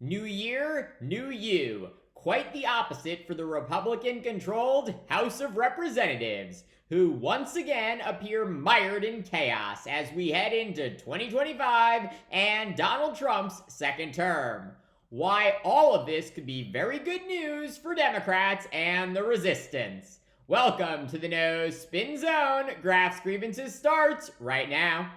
New year, new you. Quite the opposite for the Republican-controlled House of Representatives, who once again appear mired in chaos as we head into 2025 and Donald Trump's second term. Why all of this could be very good news for Democrats and the resistance. Welcome to the No Spin Zone. Graphs Grievances starts right now.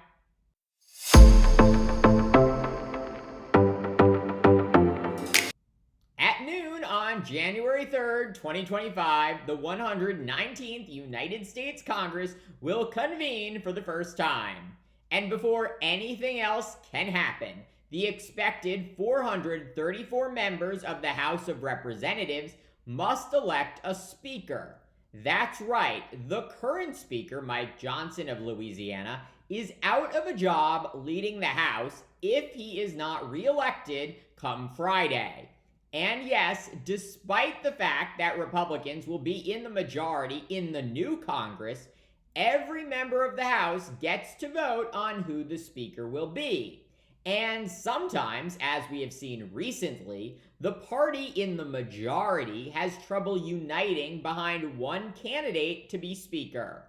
On January 3rd, 2025, the 119th United States Congress will convene for the first time. And before anything else can happen, the expected 434 members of the House of Representatives must elect a speaker. That's right, the current speaker, Mike Johnson of Louisiana, is out of a job leading the House if he is not reelected come Friday. And yes, despite the fact that Republicans will be in the majority in the new Congress, every member of the House gets to vote on who the speaker will be. And sometimes, as we have seen recently, the party in the majority has trouble uniting behind one candidate to be speaker.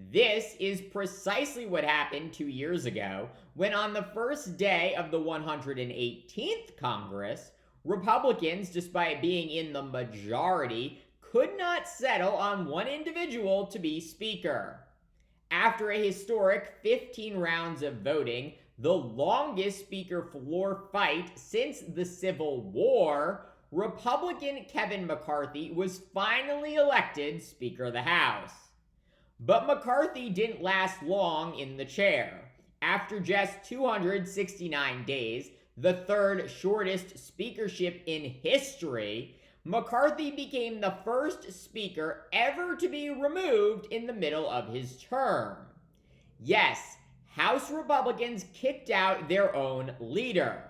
This is precisely what happened 2 years ago, when on the first day of the 118th Congress, Republicans, despite being in the majority, could not settle on one individual to be speaker. After a historic 15 rounds of voting, the longest speaker floor fight since the Civil War, Republican Kevin McCarthy was finally elected Speaker of the House. But McCarthy didn't last long in the chair. After just 269 days, the third shortest speakership in history, McCarthy became the first speaker ever to be removed in the middle of his term. Yes, House Republicans kicked out their own leader.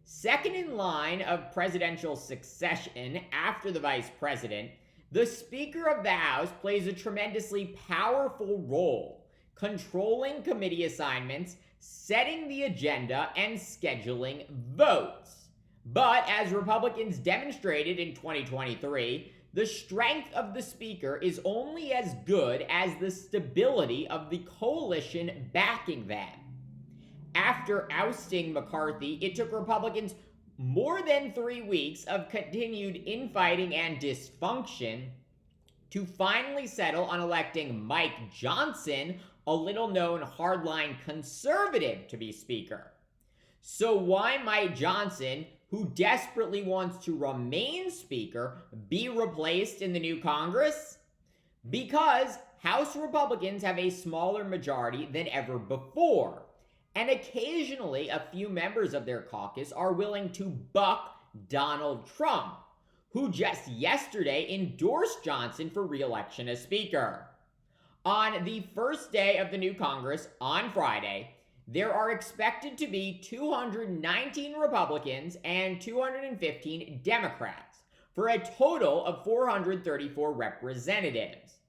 Second in line of presidential succession after the vice president, the Speaker of the House plays a tremendously powerful role, controlling committee assignments, setting the agenda, and scheduling votes. But as Republicans demonstrated in 2023, the strength of the speaker is only as good as the stability of the coalition backing them. After ousting McCarthy, it took Republicans more than 3 weeks of continued infighting and dysfunction to finally settle on electing Mike Johnson, a little-known hardline conservative, to be speaker. So why might Johnson, who desperately wants to remain speaker, be replaced in the new Congress? Because House Republicans have a smaller majority than ever before, and occasionally a few members of their caucus are willing to buck Donald Trump, who just yesterday endorsed Johnson for re-election as speaker. On the first day of the new Congress, on Friday, there are expected to be 219 Republicans and 215 Democrats, for a total of 434 representatives.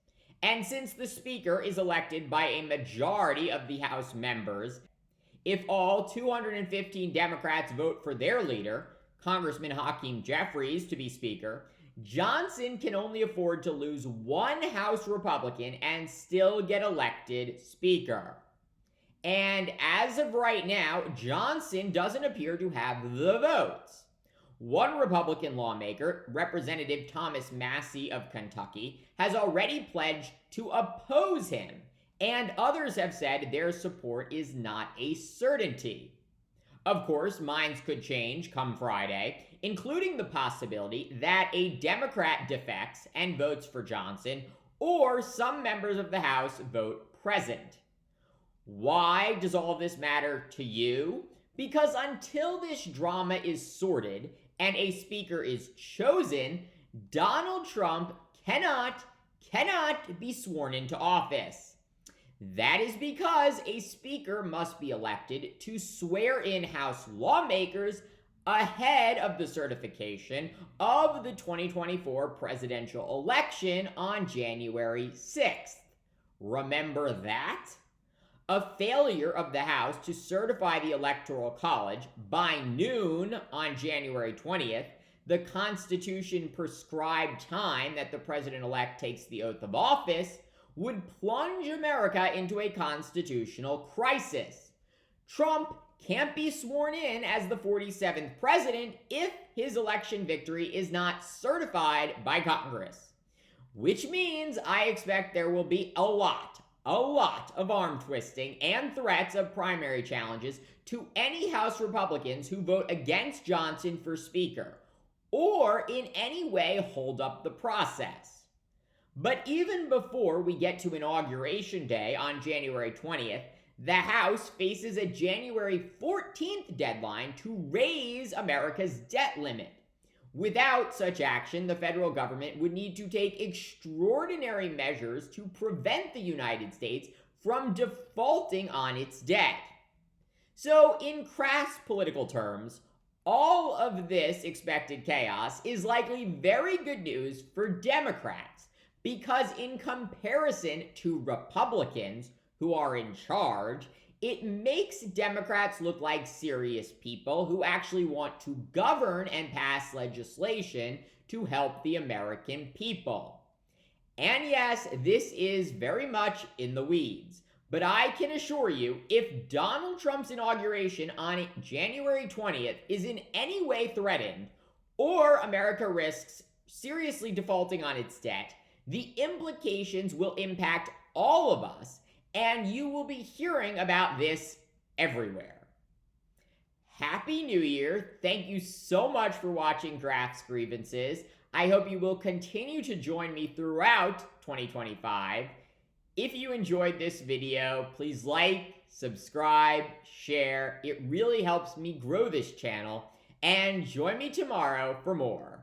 And since the Speaker is elected by a majority of the House members, if all 215 Democrats vote for their leader, Congressman Hakeem Jeffries, to be Speaker, Johnson can only afford to lose one House Republican and still get elected Speaker. And as of right now, Johnson doesn't appear to have the votes. One Republican lawmaker, Representative Thomas Massie of Kentucky, has already pledged to oppose him, and others have said their support is not a certainty. Of course, minds could change come Friday, including the possibility that a Democrat defects and votes for Johnson, or some members of the House vote present. Why does all this matter to you? Because until this drama is sorted and a speaker is chosen, Donald Trump cannot be sworn into office. That is because a speaker must be elected to swear in House lawmakers ahead of the certification of the 2024 presidential election on January 6th. Remember that? a failure of the House to certify the Electoral College by noon on January 20th, the Constitution prescribed time that the president-elect takes the oath of office, would plunge America into a constitutional crisis. Trump can't be sworn in as the 47th president if his election victory is not certified by Congress. Which means I expect there will be a lot of arm twisting and threats of primary challenges to any House Republicans who vote against Johnson for Speaker, or in any way hold up the process. But even before we get to Inauguration Day on January 20th, the House faces a January 14th deadline to raise America's debt limit. Without such action, the federal government would need to take extraordinary measures to prevent the United States from defaulting on its debt. So, in crass political terms, all of this expected chaos is likely very good news for Democrats, because in comparison to Republicans, who are in charge, it makes Democrats look like serious people who actually want to govern and pass legislation to help the American people. And yes, this is very much in the weeds, but I can assure you, if Donald Trump's inauguration on January 20th is in any way threatened, or America risks seriously defaulting on its debt, the implications will impact all of us, and you will be hearing about this everywhere. Happy New Year. Thank you so much for watching Drafts Grievances. I hope you will continue to join me throughout 2025. If you enjoyed this video, please like, subscribe, share. It really helps me grow this channel. And join me tomorrow for more.